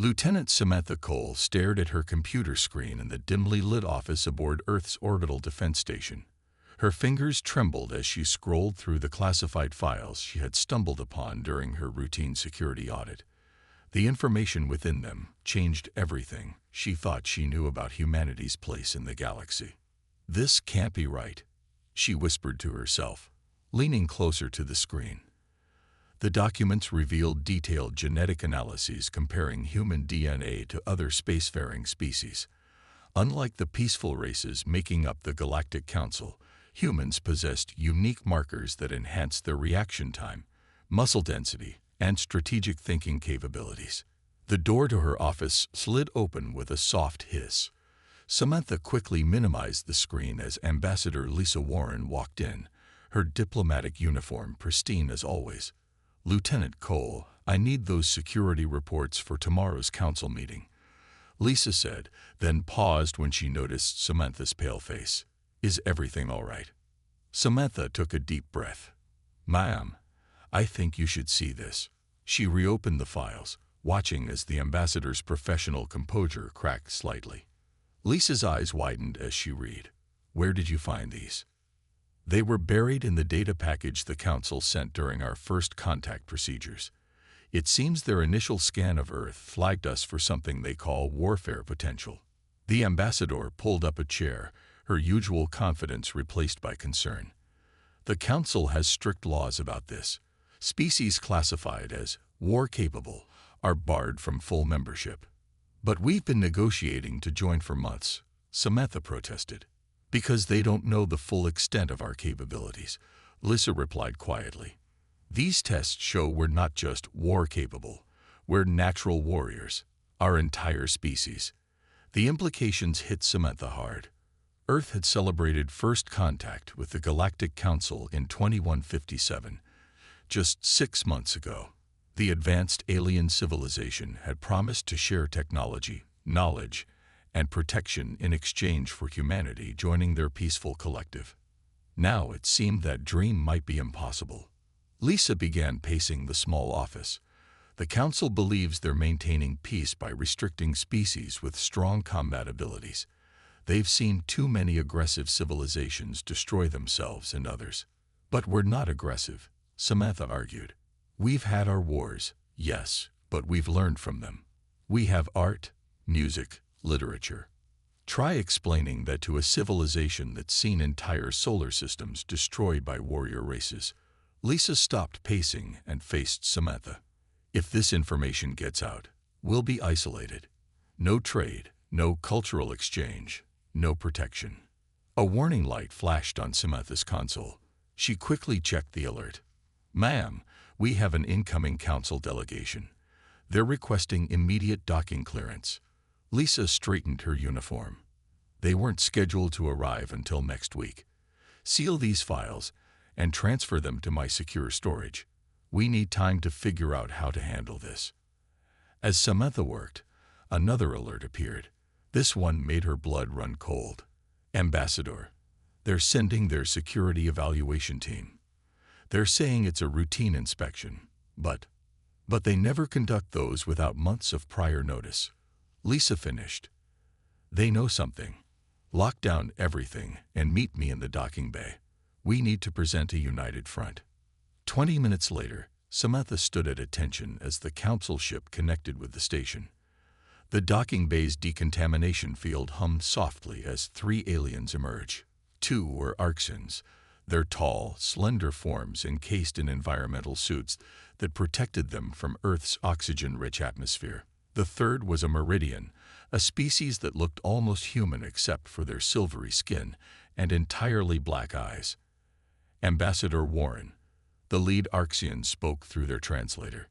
Lieutenant Samantha Cole stared at her computer screen in the dimly lit office aboard Earth's orbital defense station. Her fingers trembled as she scrolled through the classified files she had stumbled upon during her routine security audit. The information within them changed everything she thought she knew about humanity's place in the galaxy. "This can't be right," she whispered to herself, leaning closer to the screen. The documents revealed detailed genetic analyses comparing human DNA to other spacefaring species. Unlike the peaceful races making up the Galactic Council, humans possessed unique markers that enhanced their reaction time, muscle density, and strategic thinking capabilities. The door to her office slid open with a soft hiss. Samantha quickly minimized the screen as Ambassador Lisa Warren walked in, her diplomatic uniform pristine as always. "Lieutenant Cole, I need those security reports for tomorrow's council meeting," Lisa said, then paused when she noticed Samantha's pale face. "Is everything all right?" Samantha took a deep breath. "Ma'am, I think you should see this." She reopened the files, watching as the ambassador's professional composure cracked slightly. Lisa's eyes widened as she read. "Where did you find these?" "They were buried in the data package the Council sent during our first contact procedures. It seems their initial scan of Earth flagged us for something they call warfare potential." The ambassador pulled up a chair, her usual confidence replaced by concern. "The Council has strict laws about this. Species classified as war-capable are barred from full membership." "But we've been negotiating to join for months," Samantha protested. "Because they don't know the full extent of our capabilities," Lisa replied quietly. "These tests show we're not just war-capable, we're natural warriors, our entire species." The implications hit Samantha hard. Earth had celebrated first contact with the Galactic Council in 2157. Just 6 months ago, the advanced alien civilization had promised to share technology, knowledge, and protection in exchange for humanity joining their peaceful collective. Now it seemed that dream might be impossible. Lisa began pacing the small office. "The Council believes they're maintaining peace by restricting species with strong combat abilities. They've seen too many aggressive civilizations destroy themselves and others." "But we're not aggressive," Samantha argued. "We've had our wars, yes, but we've learned from them. We have art, music, literature. Try explaining that to a civilization that's seen entire solar systems destroyed by warrior races." Lisa stopped pacing and faced Samantha. "If this information gets out, we'll be isolated. No trade, no cultural exchange, no protection." A warning light flashed on Samantha's console. She quickly checked the alert. "Ma'am, we have an incoming council delegation. They're requesting immediate docking clearance." Lisa straightened her uniform. "They weren't scheduled to arrive until next week. Seal these files and transfer them to my secure storage. We need time to figure out how to handle this." As Samantha worked, another alert appeared. This one made her blood run cold. "Ambassador, they're sending their security evaluation team. They're saying it's a routine inspection, but they never conduct those without months of prior notice." Lisa finished. "They know something. Lock down everything and meet me in the docking bay. We need to present a united front." 20 minutes later, Samantha stood at attention as the council ship connected with the station. The docking bay's decontamination field hummed softly as 3 aliens emerged. 2 were Arxens, their tall, slender forms encased in environmental suits that protected them from Earth's oxygen-rich atmosphere. The third was a Meridian, a species that looked almost human except for their silvery skin and entirely black eyes. Ambassador Warren, the lead Arxian, spoke through their translator.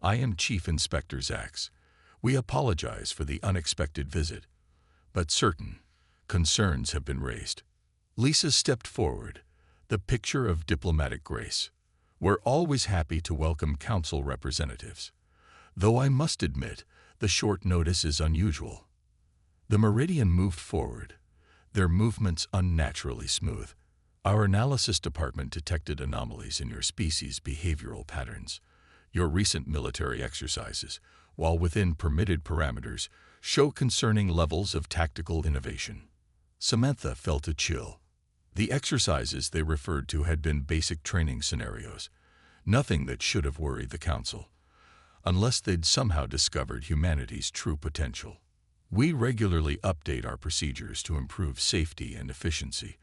"I am Chief Inspector Zax. We apologize for the unexpected visit, but certain concerns have been raised." Lisa stepped forward, the picture of diplomatic grace. "We're always happy to welcome council representatives. Though I must admit, the short notice is unusual." The Meridian moved forward, their movements unnaturally smooth. "Our analysis department detected anomalies in your species' behavioral patterns. Your recent military exercises, while within permitted parameters, show concerning levels of tactical innovation. Samantha felt a chill. The exercises they referred to had been basic training scenarios, nothing that should have worried the Council, unless they'd somehow discovered humanity's true potential. We regularly update our procedures to improve safety and efficiency,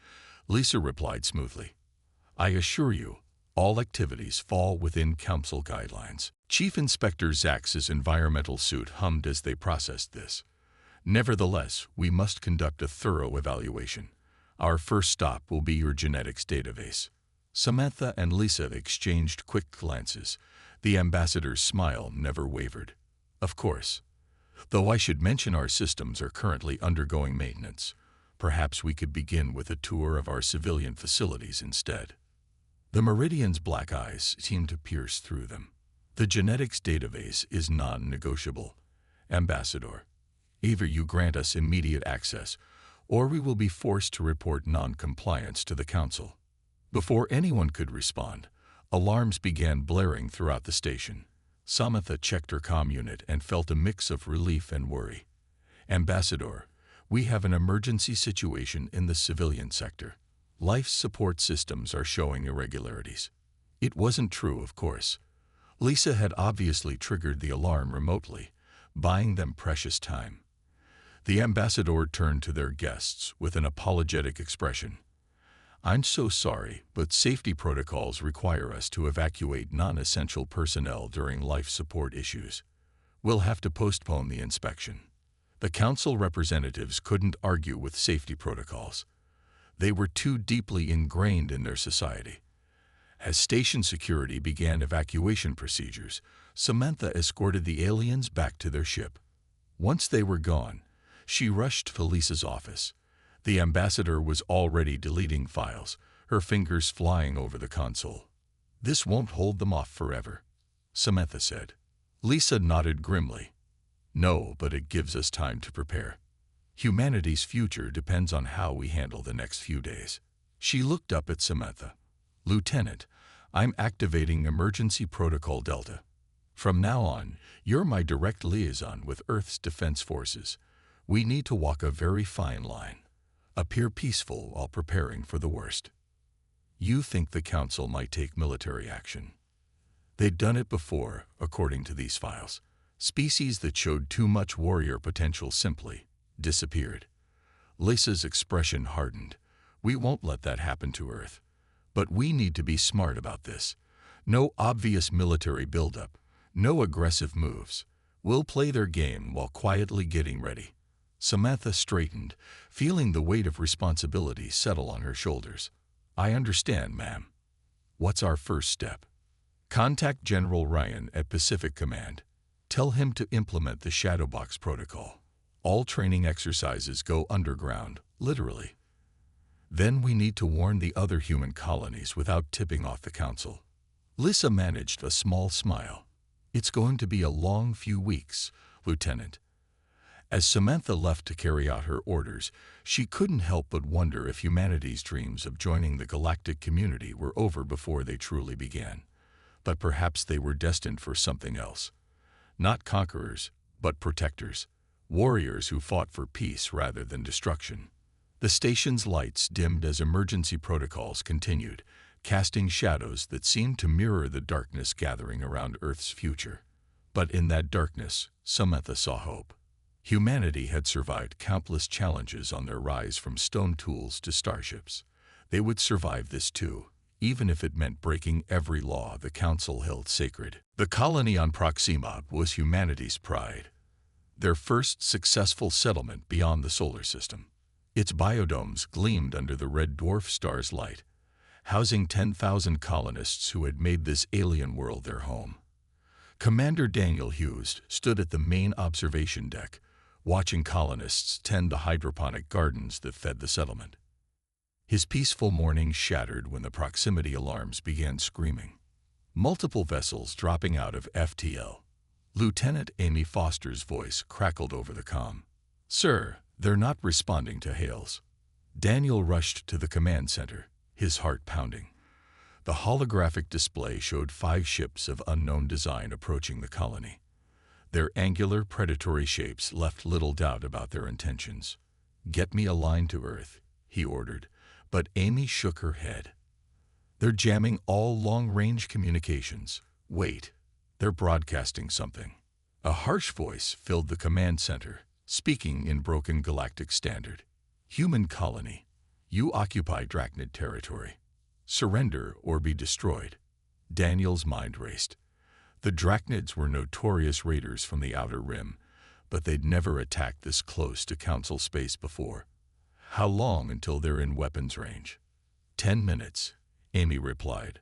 Lisa replied smoothly. I assure you, all activities fall within Council guidelines. Chief Inspector Zax's environmental suit hummed as they processed this. Nevertheless, we must conduct a thorough evaluation. Our first stop will be your genetics database. Samantha and Lisa exchanged quick glances. The ambassador's smile never wavered. Of course. Though I should mention our systems are currently undergoing maintenance. Perhaps we could begin with a tour of our civilian facilities instead. The Meridian's black eyes seemed to pierce through them. The genetics database is non-negotiable. Ambassador, either you grant us immediate access, or we will be forced to report non-compliance to the Council. Before anyone could respond, alarms began blaring throughout the station. Samantha checked her comm unit and felt a mix of relief and worry. Ambassador, we have an emergency situation in the civilian sector. Life support systems are showing irregularities. It wasn't true, of course. Lisa had obviously triggered the alarm remotely, buying them precious time. The ambassador turned to their guests with an apologetic expression. I'm so sorry, but safety protocols require us to evacuate non-essential personnel during life support issues. We'll have to postpone the inspection. The Council representatives couldn't argue with safety protocols. They were too deeply ingrained in their society. As station security began evacuation procedures, Samantha escorted the aliens back to their ship. Once they were gone, she rushed to Lisa's office. The ambassador was already deleting files, her fingers flying over the console. This won't hold them off forever, Samantha said. Lisa nodded grimly. No, but it gives us time to prepare. Humanity's future depends on how we handle the next few days. She looked up at Samantha. Lieutenant, I'm activating Emergency Protocol Delta. From now on, you're my direct liaison with Earth's defense forces. We need to walk a very fine line. Appear peaceful while preparing for the worst. You think the Council might take military action. They'd done it before, according to these files. Species that showed too much warrior potential simply disappeared. Lisa's expression hardened. We won't let that happen to Earth. But we need to be smart about this. No obvious military buildup, no aggressive moves. We'll play their game while quietly getting ready. Samantha straightened, feeling the weight of responsibility settle on her shoulders. I understand, ma'am. What's our first step? Contact General Ryan at Pacific Command. Tell him to implement the Shadowbox protocol. All training exercises go underground, literally. Then we need to warn the other human colonies without tipping off the Council. Lisa managed a small smile. It's going to be a long few weeks, Lieutenant. As Samantha left to carry out her orders, she couldn't help but wonder if humanity's dreams of joining the galactic community were over before they truly began. But perhaps they were destined for something else. Not conquerors, but protectors. Warriors who fought for peace rather than destruction. The station's lights dimmed as emergency protocols continued, casting shadows that seemed to mirror the darkness gathering around Earth's future. But in that darkness, Samantha saw hope. Humanity had survived countless challenges on their rise from stone tools to starships. They would survive this too, even if it meant breaking every law the Council held sacred. The colony on Proxima was humanity's pride. Their first successful settlement beyond the solar system. Its biodomes gleamed under the red dwarf star's light, housing 10,000 colonists who had made this alien world their home. Commander Daniel Hughes stood at the main observation deck, watching colonists tend the hydroponic gardens that fed the settlement. His peaceful morning shattered when the proximity alarms began screaming. Multiple vessels dropping out of FTL. Lieutenant Amy Foster's voice crackled over the comm. Sir, they're not responding to hails. Daniel rushed to the command center, his heart pounding. The holographic display showed 5 ships of unknown design approaching the colony. Their angular, predatory shapes left little doubt about their intentions. "Get me a line to Earth," he ordered, but Amy shook her head. "They're jamming all long-range communications. Wait, they're broadcasting something." A harsh voice filled the command center, speaking in broken galactic standard. "Human colony, you occupy Drachnid territory. Surrender or be destroyed." Daniel's mind raced. The Drachnids were notorious raiders from the Outer Rim, but they'd never attacked this close to Council space before. "How long until they're in weapons range?" 10 minutes, Amy replied,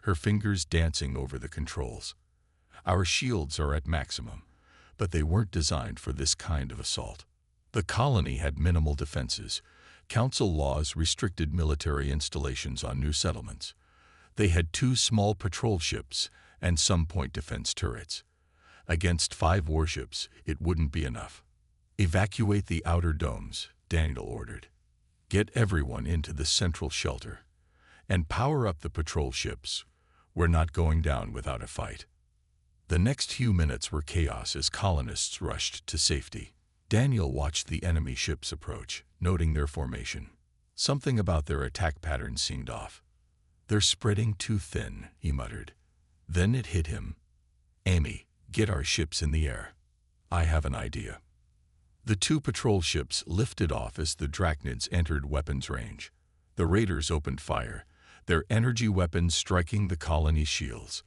her fingers dancing over the controls. "Our shields are at maximum, but they weren't designed for this kind of assault." The colony had minimal defenses. Council laws restricted military installations on new settlements. They had 2 small patrol ships and some point defense turrets. Against 5 warships, it wouldn't be enough. "Evacuate the outer domes," Daniel ordered. "Get everyone into the central shelter. And power up the patrol ships. We're not going down without a fight." The next few minutes were chaos as colonists rushed to safety. Daniel watched the enemy ships approach, noting their formation. Something about their attack pattern seemed off. "They're spreading too thin," he muttered. Then it hit him. "Amy, get our ships in the air. I have an idea." The 2 patrol ships lifted off as the Drachnids entered weapons range. The raiders opened fire, their energy weapons striking the colony's shields.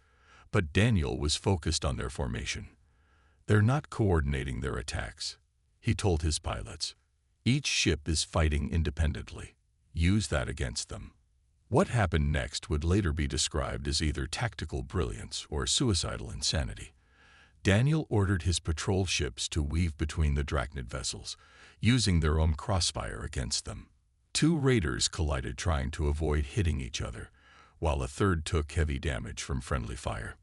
But Daniel was focused on their formation. "They're not coordinating their attacks," he told his pilots. "Each ship is fighting independently. Use that against them." What happened next would later be described as either tactical brilliance or suicidal insanity. Daniel ordered his patrol ships to weave between the Drachnid vessels, using their own crossfire against them. 2 raiders collided trying to avoid hitting each other, while a third took heavy damage from friendly fire.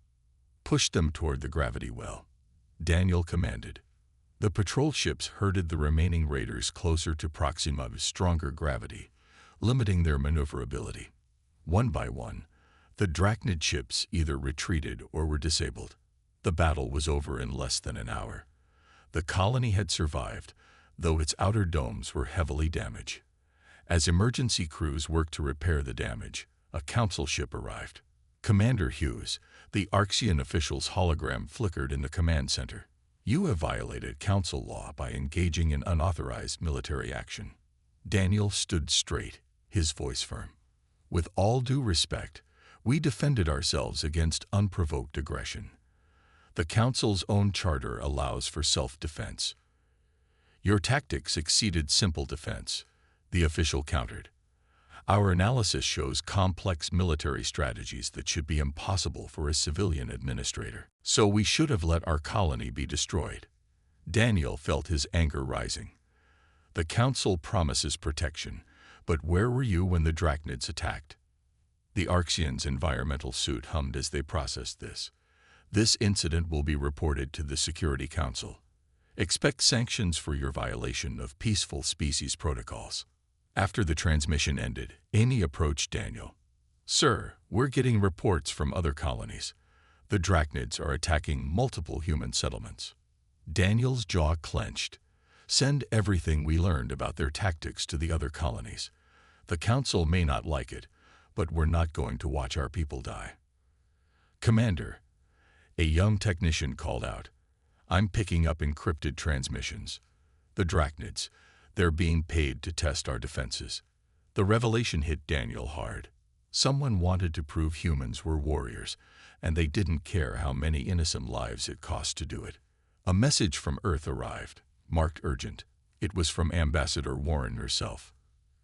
"Push them toward the gravity well," Daniel commanded. The patrol ships herded the remaining raiders closer to Proxima's stronger gravity, limiting their maneuverability. One by one, the Drachnid ships either retreated or were disabled. The battle was over in less than an hour. The colony had survived, though its outer domes were heavily damaged. As emergency crews worked to repair the damage, a council ship arrived. "Commander Hughes," the Arxian official's hologram flickered in the command center. "You have violated council law by engaging in unauthorized military action." Daniel stood straight, his voice firm. "With all due respect, we defended ourselves against unprovoked aggression. The Council's own charter allows for self-defense." "Your tactics exceeded simple defense," the official countered. "Our analysis shows complex military strategies that should be impossible for a civilian administrator. So we should have let our colony be destroyed." Daniel felt his anger rising. "The Council promises protection, but where were you when the Drachnids attacked?" The Arxian's environmental suit hummed as they processed this. "This incident will be reported to the Security Council. Expect sanctions for your violation of peaceful species protocols." After the transmission ended, Amy approached Daniel. "Sir, we're getting reports from other colonies. The Drachnids are attacking multiple human settlements." Daniel's jaw clenched. "Send everything we learned about their tactics to the other colonies. The Council may not like it, but we're not going to watch our people die." "Commander," a young technician called out, "I'm picking up encrypted transmissions. The Drachnids, they're being paid to test our defenses." The revelation hit Daniel hard. Someone wanted to prove humans were warriors, and they didn't care how many innocent lives it cost to do it. A message from Earth arrived, marked urgent. It was from Ambassador Warren herself.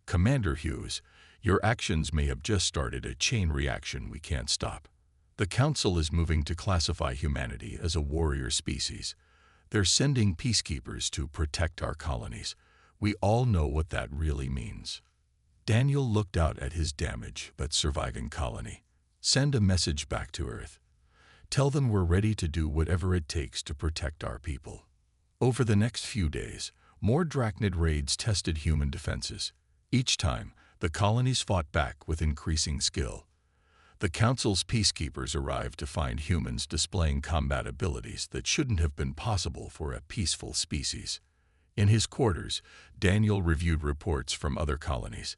"Commander Hughes, your actions may have just started a chain reaction we can't stop. The Council is moving to classify humanity as a warrior species. They're sending peacekeepers to protect our colonies. We all know what that really means." Daniel looked out at his damaged but surviving colony. "Send a message back to Earth. Tell them we're ready to do whatever it takes to protect our people." Over the next few days, more Drachnid raids tested human defenses. Each time, the colonies fought back with increasing skill. The Council's peacekeepers arrived to find humans displaying combat abilities that shouldn't have been possible for a peaceful species. In his quarters, Daniel reviewed reports from other colonies.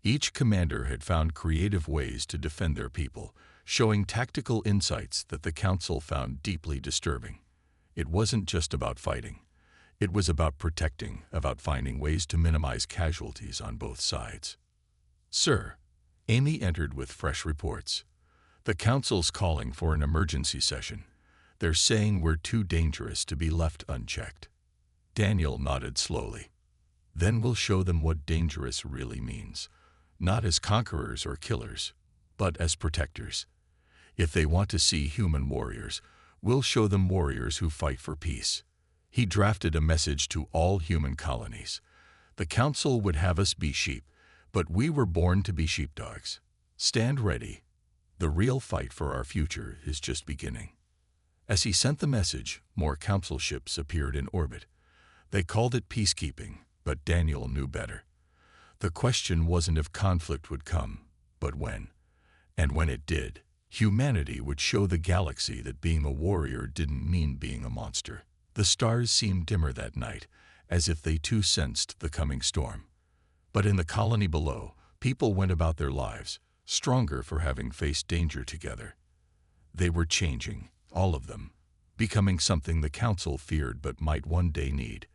Each commander had found creative ways to defend their people, showing tactical insights that the Council found deeply disturbing. It wasn't just about fighting. It was about protecting, about finding ways to minimize casualties on both sides. "Sir," Amy entered with fresh reports. "The Council's calling for an emergency session. They're saying we're too dangerous to be left unchecked." Daniel nodded slowly. "Then we'll show them what dangerous really means, not as conquerors or killers, but as protectors. If they want to see human warriors, we'll show them warriors who fight for peace." He drafted a message to all human colonies. "The Council would have us be sheep, but we were born to be sheepdogs. Stand ready. The real fight for our future is just beginning." As he sent the message, more Council ships appeared in orbit. They called it peacekeeping, but Daniel knew better. The question wasn't if conflict would come, but when. And when it did, humanity would show the galaxy that being a warrior didn't mean being a monster. The stars seemed dimmer that night, as if they too sensed the coming storm. But in the colony below, people went about their lives, stronger for having faced danger together. They were changing, all of them, becoming something the Council feared but might one day need.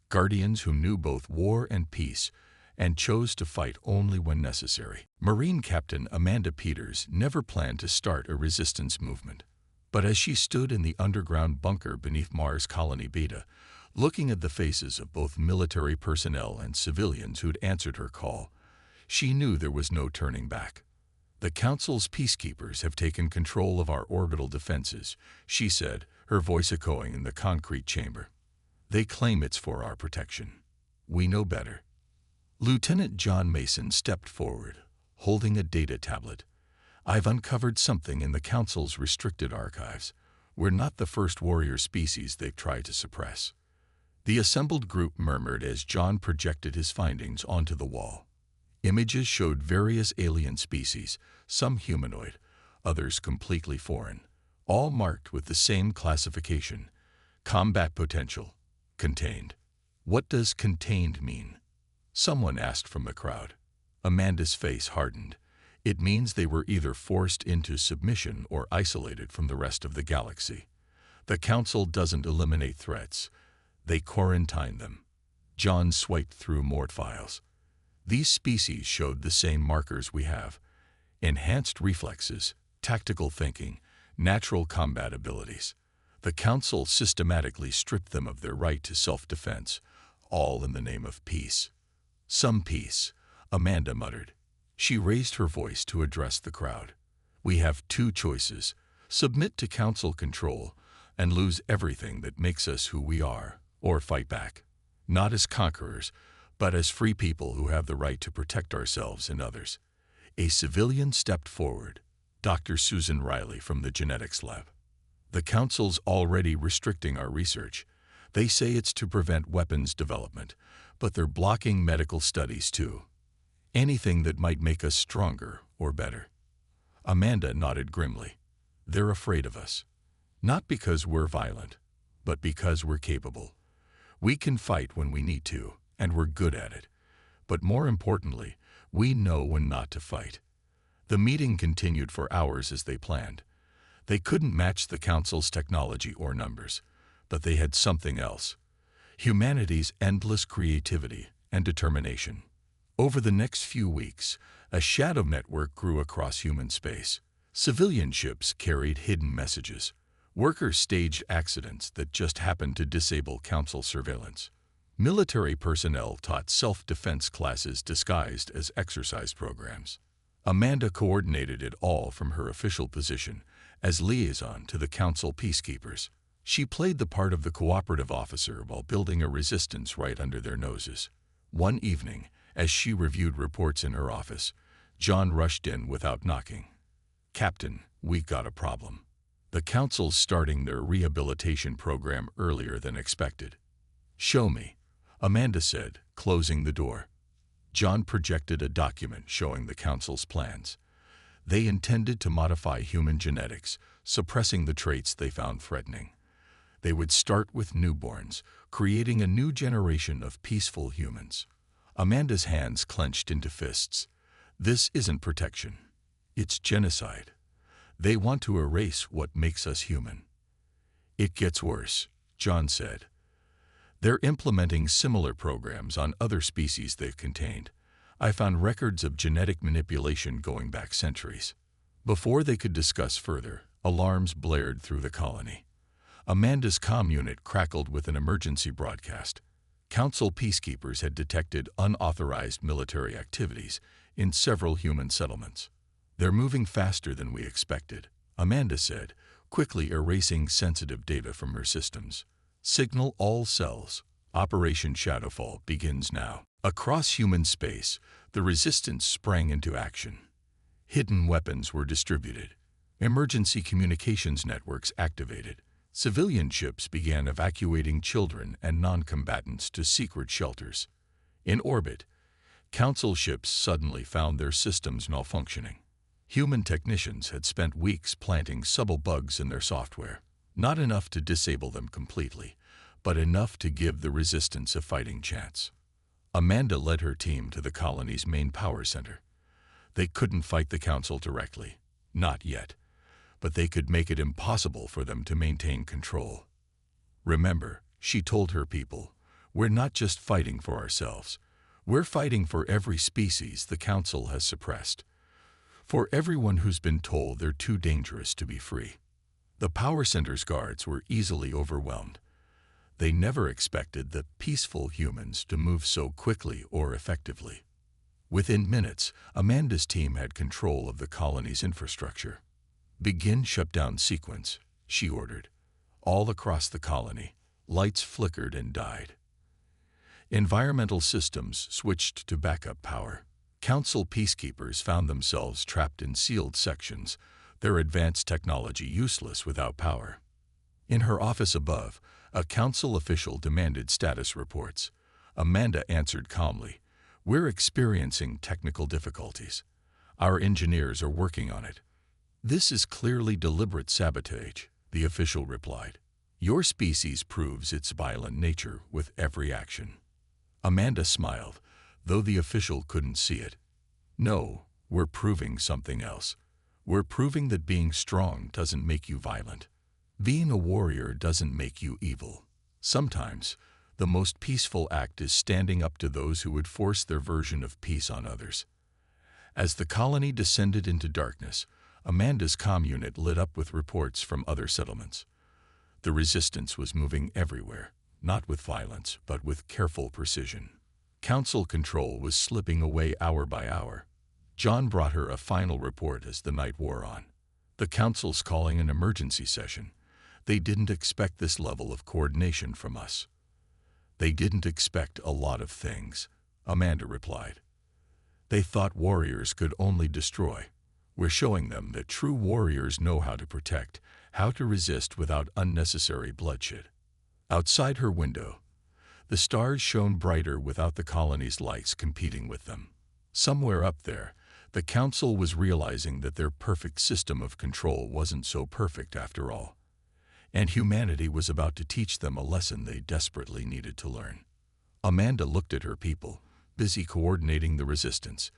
Guardians who knew both war and peace, and chose to fight only when necessary. Marine Captain Amanda Peters never planned to start a resistance movement. But as she stood in the underground bunker beneath Mars Colony Beta, looking at the faces of both military personnel and civilians who'd answered her call, she knew there was no turning back. "The Council's peacekeepers have taken control of our orbital defenses," she said, her voice echoing in the concrete chamber. "They claim it's for our protection. We know better." Lieutenant John Mason stepped forward, holding a data tablet. "I've uncovered something in the Council's restricted archives. We're not the first warrior species they've tried to suppress." The assembled group murmured as John projected his findings onto the wall. Images showed various alien species, some humanoid, others completely foreign, all marked with the same classification: combat potential, contained. "What does contained mean?" someone asked from the crowd. Amanda's face hardened. "It means they were either forced into submission or isolated from the rest of the galaxy. The Council doesn't eliminate threats. They quarantine them." John swiped through more files. "These species showed the same markers we have: enhanced reflexes, tactical thinking, natural combat abilities. The Council systematically stripped them of their right to self-defense, all in the name of peace." "Some peace," Amanda muttered. She raised her voice to address the crowd. "We have two choices: submit to Council control and lose everything that makes us who we are, or fight back, not as conquerors, but as free people who have the right to protect ourselves and others." A civilian stepped forward, Dr. Susan Riley from the genetics lab. "The Council's already restricting our research. They say it's to prevent weapons development, but they're blocking medical studies too. Anything that might make us stronger or better." Amanda nodded grimly. "They're afraid of us. Not because we're violent, but because we're capable. We can fight when we need to, and we're good at it. But more importantly, we know when not to fight." The meeting continued for hours as they planned. They couldn't match the Council's technology or numbers, but they had something else: humanity's endless creativity and determination. Over the next few weeks, a shadow network grew across human space. Civilian ships carried hidden messages. Workers staged accidents that just happened to disable Council surveillance. Military personnel taught self-defense classes disguised as exercise programs. Amanda coordinated it all from her official position as liaison to the Council peacekeepers. She played the part of the cooperative officer while building a resistance right under their noses. One evening, as she reviewed reports in her office, John rushed in without knocking. "Captain, we got a problem. The Council's starting their rehabilitation program earlier than expected." "Show me," Amanda said, closing the door. John projected a document showing the Council's plans. They intended to modify human genetics, suppressing the traits they found threatening. They would start with newborns, creating a new generation of peaceful humans. Amanda's hands clenched into fists. This isn't protection. It's genocide. They want to erase what makes us human. It gets worse, John said. They're implementing similar programs on other species they've contained. I found records of genetic manipulation going back centuries. Before they could discuss further, alarms blared through the colony. Amanda's comm unit crackled with an emergency broadcast. Council peacekeepers had detected unauthorized military activities in several human settlements. They're moving faster than we expected, Amanda said, quickly erasing sensitive data from her systems. Signal all cells. Operation Shadowfall begins now. Across human space, the resistance sprang into action. Hidden weapons were distributed. Emergency communications networks activated. Civilian ships began evacuating children and non-combatants to secret shelters. In orbit, Council ships suddenly found their systems malfunctioning. Human technicians had spent weeks planting subtle bugs in their software, not enough to disable them completely, but enough to give the resistance a fighting chance. Amanda led her team to the colony's main power center. They couldn't fight the Council directly, not yet, but they could make it impossible for them to maintain control. Remember, she told her people, we're not just fighting for ourselves. We're fighting for every species the Council has suppressed. For everyone who's been told they're too dangerous to be free. The power center's guards were easily overwhelmed. They never expected the peaceful humans to move so quickly or effectively. Within minutes, Amanda's team had control of the colony's infrastructure. Begin shutdown sequence, she ordered. All across the colony, lights flickered and died. Environmental systems switched to backup power. Council peacekeepers found themselves trapped in sealed sections, their advanced technology useless without power. In her office above, a Council official demanded status reports. Amanda answered calmly, "We're experiencing technical difficulties. Our engineers are working on it." "This is clearly deliberate sabotage," the official replied. "Your species proves its violent nature with every action." Amanda smiled, though the official couldn't see it. "No, we're proving something else. We're proving that being strong doesn't make you violent. Being a warrior doesn't make you evil. Sometimes, the most peaceful act is standing up to those who would force their version of peace on others." As the colony descended into darkness, Amanda's comm unit lit up with reports from other settlements. The resistance was moving everywhere, not with violence, but with careful precision. Council control was slipping away hour by hour. John brought her a final report as the night wore on. "The Council's calling an emergency session. They didn't expect this level of coordination from us." "They didn't expect a lot of things," Amanda replied. "They thought warriors could only destroy. We're showing them that true warriors know how to protect, how to resist without unnecessary bloodshed." Outside her window, the stars shone brighter without the colony's lights competing with them. Somewhere up there, the Council was realizing that their perfect system of control wasn't so perfect after all. And humanity was about to teach them a lesson they desperately needed to learn. Amanda looked at her people, busy coordinating the resistance.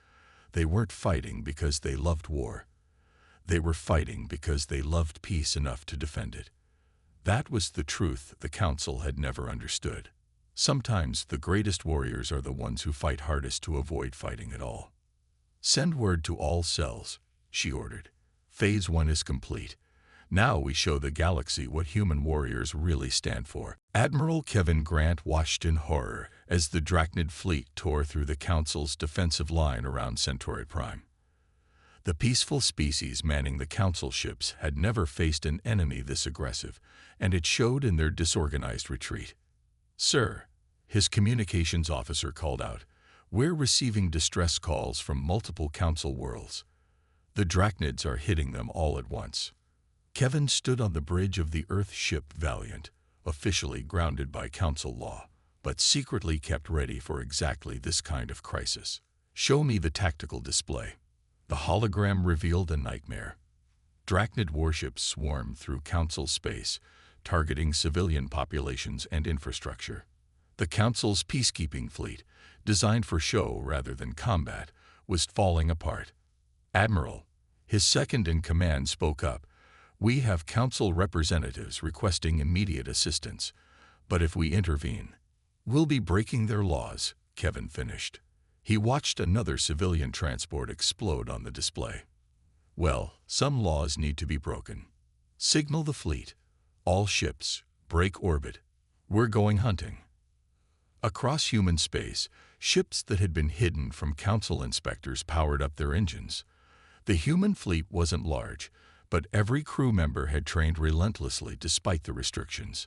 They weren't fighting because they loved war. They were fighting because they loved peace enough to defend it. That was the truth the Council had never understood. Sometimes the greatest warriors are the ones who fight hardest to avoid fighting at all. "Send word to all cells," she ordered. "Phase 1 is complete. Now we show the galaxy what human warriors really stand for." Admiral Kevin Grant watched in horror as the Drachnid fleet tore through the Council's defensive line around Centauri Prime. The peaceful species manning the Council ships had never faced an enemy this aggressive, and it showed in their disorganized retreat. "Sir," his communications officer called out, "we're receiving distress calls from multiple Council worlds. The Drachnids are hitting them all at once." Kevin stood on the bridge of the Earth ship Valiant, officially grounded by Council law, but secretly kept ready for exactly this kind of crisis. "Show me the tactical display." The hologram revealed a nightmare. Drachnid warships swarmed through Council space, targeting civilian populations and infrastructure. The Council's peacekeeping fleet, designed for show rather than combat, was falling apart. Admiral, his second-in-command, spoke up. "We have Council representatives requesting immediate assistance, but if we intervene, we'll be breaking their laws," Kevin finished. He watched another civilian transport explode on the display. "Well, some laws need to be broken. Signal the fleet. All ships, break orbit. We're going hunting." Across human space, ships that had been hidden from Council inspectors powered up their engines. The human fleet wasn't large, but every crew member had trained relentlessly despite the restrictions.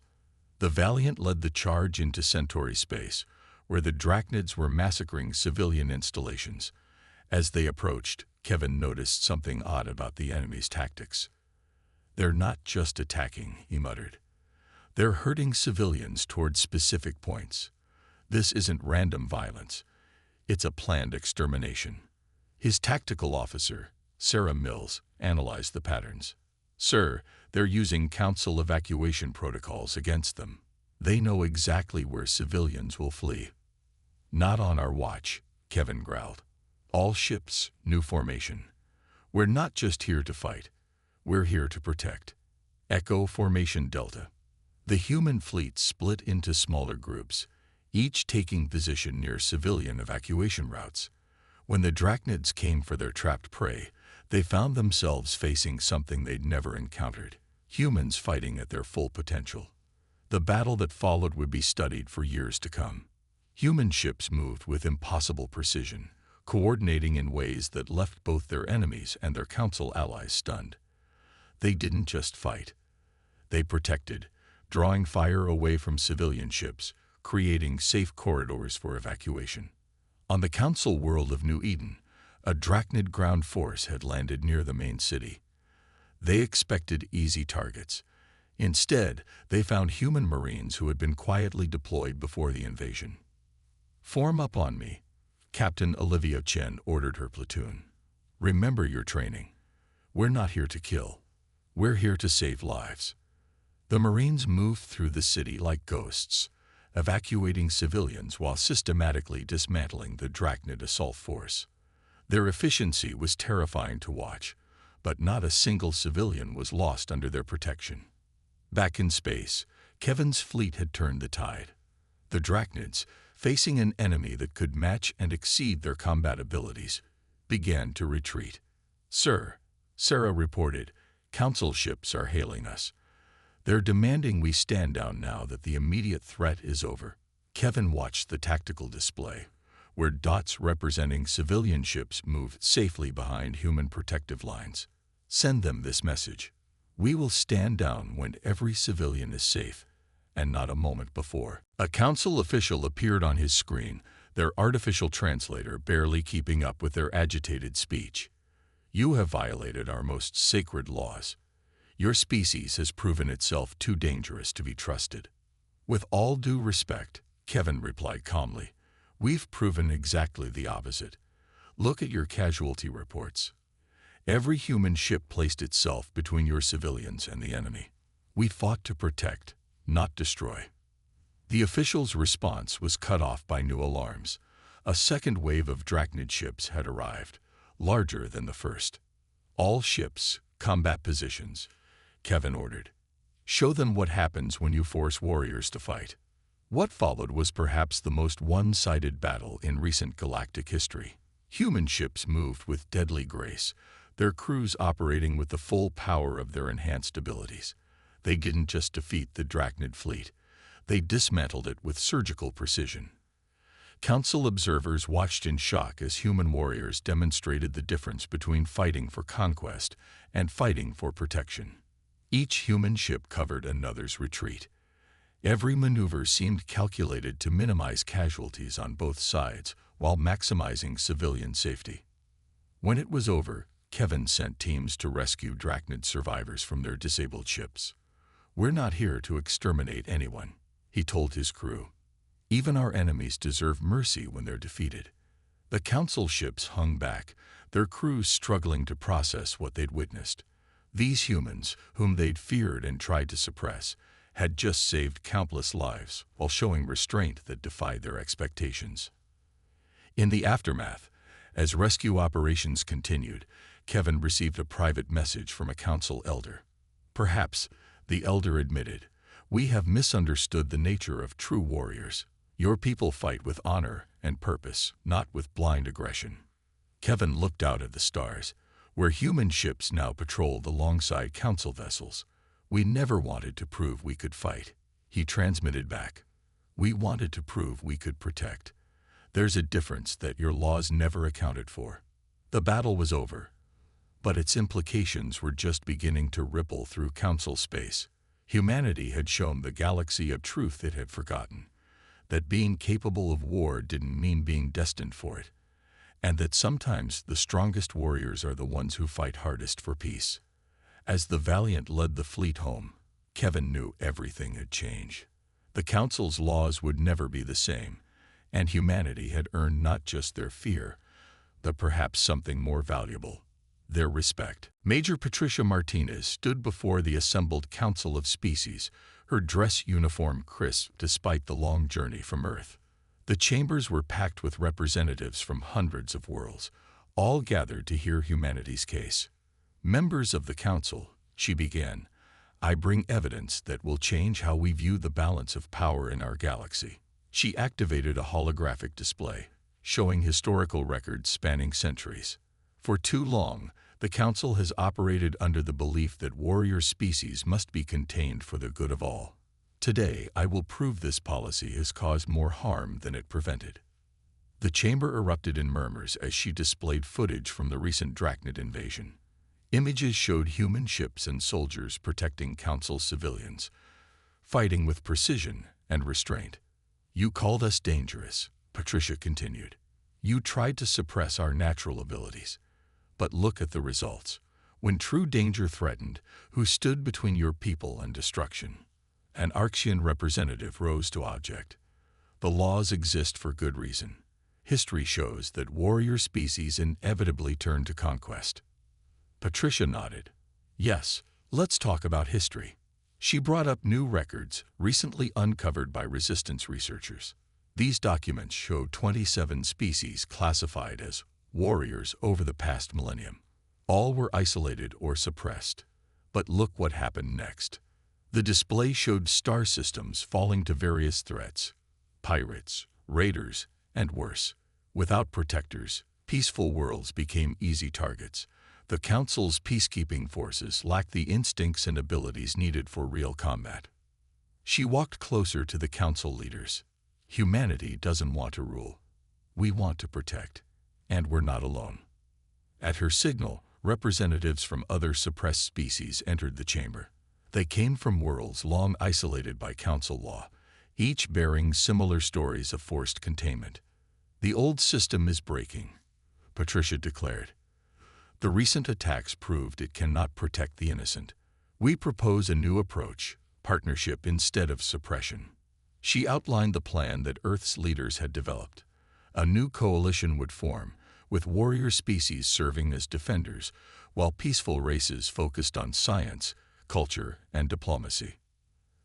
The Valiant led the charge into Centauri space, where the Drachnids were massacring civilian installations. As they approached, Kevin noticed something odd about the enemy's tactics. "They're not just attacking," he muttered. "They're herding civilians toward specific points. This isn't random violence. It's a planned extermination." His tactical officer, Sarah Mills, analyzed the patterns. "Sir, they're using Council evacuation protocols against them. They know exactly where civilians will flee." "Not on our watch," Kevin growled. "All ships, new formation. We're not just here to fight. We're here to protect." Echo Formation Delta. The human fleet split into smaller groups, each taking position near civilian evacuation routes. When the Drachnids came for their trapped prey, they found themselves facing something they'd never encountered: humans fighting at their full potential. The battle that followed would be studied for years to come. Human ships moved with impossible precision, coordinating in ways that left both their enemies and their Council allies stunned. They didn't just fight. They protected, drawing fire away from civilian ships, creating safe corridors for evacuation. On the Council world of New Eden, a Drachnid ground force had landed near the main city. They expected easy targets. Instead, they found human Marines who had been quietly deployed before the invasion. "Form up on me," Captain Olivia Chen ordered her platoon. "Remember your training. We're not here to kill. We're here to save lives." The Marines moved through the city like ghosts, evacuating civilians while systematically dismantling the Drachnid assault force. Their efficiency was terrifying to watch, but not a single civilian was lost under their protection. Back in space, Kevin's fleet had turned the tide. The Drachnids, facing an enemy that could match and exceed their combat abilities, began to retreat. "Sir," Sarah reported, "Council ships are hailing us. They're demanding we stand down now that the immediate threat is over." Kevin watched the tactical display, where dots representing civilian ships moved safely behind human protective lines. "Send them this message. We will stand down when every civilian is safe, and not a moment before." A Council official appeared on his screen, their artificial translator barely keeping up with their agitated speech. "You have violated our most sacred laws. Your species has proven itself too dangerous to be trusted." "With all due respect," Kevin replied calmly, "we've proven exactly the opposite. Look at your casualty reports. Every human ship placed itself between your civilians and the enemy. We fought to protect, not destroy." The official's response was cut off by new alarms. A second wave of Drachnid ships had arrived, larger than the first. "All ships, combat positions," Kevin ordered. "Show them what happens when you force warriors to fight." What followed was perhaps the most one-sided battle in recent galactic history. Human ships moved with deadly grace, their crews operating with the full power of their enhanced abilities. They didn't just defeat the Drachnid fleet, they dismantled it with surgical precision. Council observers watched in shock as human warriors demonstrated the difference between fighting for conquest and fighting for protection. Each human ship covered another's retreat. Every maneuver seemed calculated to minimize casualties on both sides while maximizing civilian safety. When it was over, Kevin sent teams to rescue Drachnid survivors from their disabled ships. "We're not here to exterminate anyone," he told his crew. "Even our enemies deserve mercy when they're defeated. The council ships hung back, their crews struggling to process what they'd witnessed. These humans, whom they'd feared and tried to suppress, had just saved countless lives while showing restraint that defied their expectations. In the aftermath, as rescue operations continued, Kevin received a private message from a council elder. Perhaps, the elder admitted, "We have misunderstood the nature of true warriors. Your people fight with honor and purpose, not with blind aggression." Kevin looked out at the stars, where human ships now patrolled alongside council vessels. "We never wanted to prove we could fight," he transmitted back. "We wanted to prove we could protect. There's a difference that your laws never accounted for." The battle was over, but its implications were just beginning to ripple through council space. Humanity had shown the galaxy a truth it had forgotten, that being capable of war didn't mean being destined for it, and that sometimes the strongest warriors are the ones who fight hardest for peace. As the Valiant led the fleet home, Kevin knew everything had changed. The Council's laws would never be the same, and humanity had earned not just their fear, but perhaps something more valuable, their respect. Major Patricia Martinez stood before the assembled Council of Species, her dress uniform crisp despite the long journey from Earth. The chambers were packed with representatives from hundreds of worlds, all gathered to hear humanity's case. "Members of the Council," she began, "I bring evidence that will change how we view the balance of power in our galaxy." She activated a holographic display, showing historical records spanning centuries. For too long, the Council has operated under the belief that warrior species must be contained for the good of all. Today, I will prove this policy has caused more harm than it prevented. The chamber erupted in murmurs as she displayed footage from the recent Drachnid invasion. Images showed human ships and soldiers protecting Council civilians, fighting with precision and restraint. "You called us dangerous," Patricia continued. "You tried to suppress our natural abilities. But look at the results. When true danger threatened, who stood between your people and destruction?" An Arxian representative rose to object. "The laws exist for good reason. History shows that warrior species inevitably turn to conquest." Patricia nodded. "Yes, let's talk about history." She brought up new records recently uncovered by resistance researchers. These documents show 27 species classified as warriors over the past millennium. All were isolated or suppressed. But look what happened next. The display showed star systems falling to various threats: pirates, raiders, and worse. Without protectors, peaceful worlds became easy targets. The Council's peacekeeping forces lacked the instincts and abilities needed for real combat. She walked closer to the Council leaders. "Humanity doesn't want to rule. We want to protect. And we're not alone." At her signal, representatives from other suppressed species entered the chamber. They came from worlds long isolated by Council law, each bearing similar stories of forced containment. "The old system is breaking," Patricia declared. "The recent attacks proved it cannot protect the innocent. We propose a new approach, partnership instead of suppression." She outlined the plan that Earth's leaders had developed. A new coalition would form, with warrior species serving as defenders, while peaceful races focused on science, culture, and diplomacy.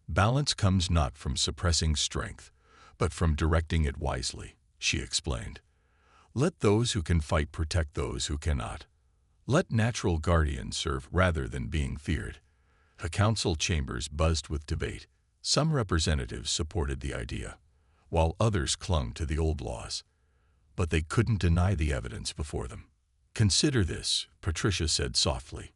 "Balance comes not from suppressing strength, but from directing it wisely," she explained. "Let those who can fight protect those who cannot. Let natural guardians serve rather than being feared." The Council chambers buzzed with debate. Some representatives supported the idea, while others clung to the old laws. But they couldn't deny the evidence before them. "Consider this," Patricia said softly.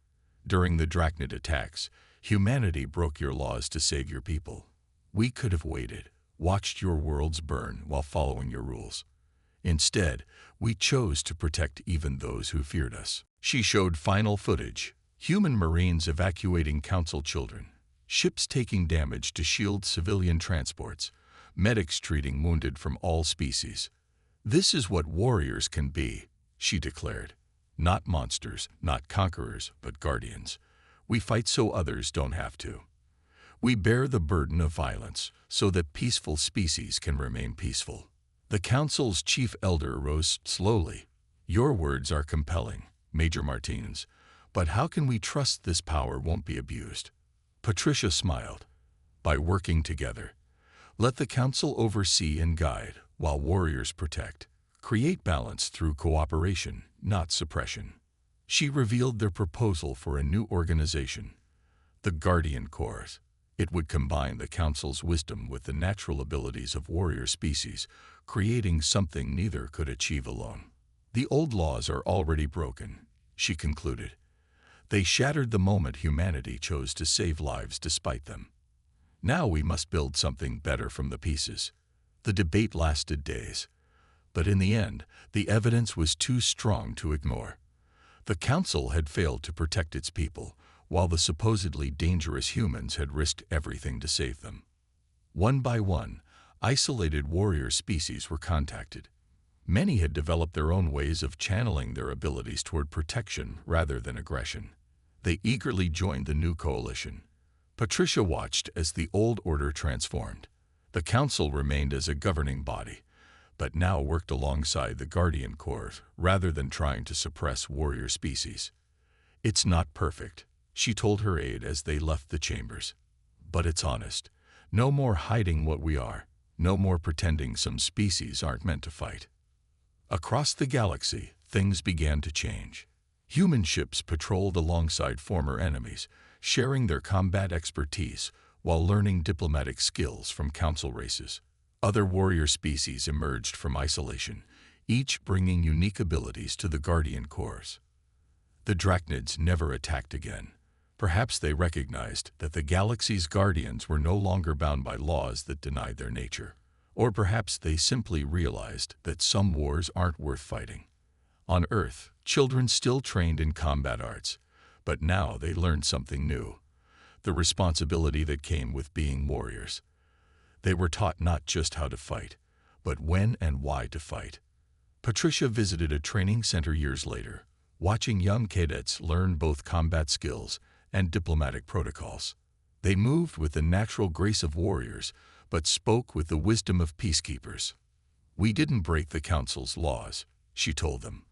"During the Drachnid attacks, humanity broke your laws to save your people. We could have waited, watched your worlds burn while following your rules. Instead, we chose to protect even those who feared us." She showed final footage: human Marines evacuating Council children, ships taking damage to shield civilian transports, medics treating wounded from all species. "This is what warriors can be," she declared. "Not monsters, not conquerors, but guardians. We fight so others don't have to. We bear the burden of violence so that peaceful species can remain peaceful." The council's chief elder rose slowly. Your words are compelling, Major Martinez, but how can we trust this power won't be abused? Patricia smiled. By working together. Let the council oversee and guide, while warriors protect. Create balance through cooperation, not suppression. She revealed their proposal for a new organization, the Guardian Corps. It would combine the council's wisdom with the natural abilities of warrior species, creating something neither could achieve alone. The old laws are already broken, she concluded. They shattered the moment humanity chose to save lives despite them. Now we must build something better from the pieces. The debate lasted days. But in the end, the evidence was too strong to ignore. The council had failed to protect its people, while the supposedly dangerous humans had risked everything to save them. One by one, isolated warrior species were contacted. Many had developed their own ways of channeling their abilities toward protection rather than aggression. They eagerly joined the new coalition. Patricia watched as the old order transformed. The council remained as a governing body, but now worked alongside the Guardian Corps rather than trying to suppress warrior species. It's not perfect, she told her aide as they left the chambers. But it's honest. No more hiding what we are. No more pretending some species aren't meant to fight. Across the galaxy, things began to change. Human ships patrolled alongside former enemies, sharing their combat expertise while learning diplomatic skills from council races. Other warrior species emerged from isolation, each bringing unique abilities to the Guardian Corps. The Drachnids never attacked again. Perhaps they recognized that the galaxy's guardians were no longer bound by laws that denied their nature. Or perhaps they simply realized that some wars aren't worth fighting. On Earth, children still trained in combat arts, but now they learned something new. The responsibility that came with being warriors. They were taught not just how to fight, but when and why to fight. Patricia visited a training center years later, watching young cadets learn both combat skills and diplomatic protocols. They moved with the natural grace of warriors, but spoke with the wisdom of peacekeepers. We didn't break the council's laws, she told them.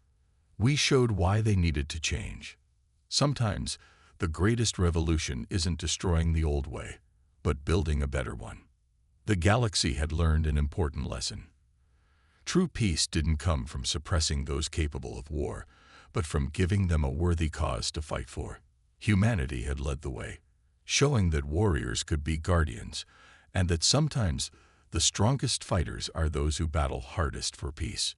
We showed why they needed to change. Sometimes, the greatest revolution isn't destroying the old way, but building a better one. The galaxy had learned an important lesson. True peace didn't come from suppressing those capable of war, but from giving them a worthy cause to fight for. Humanity had led the way, showing that warriors could be guardians, and that sometimes the strongest fighters are those who battle hardest for peace.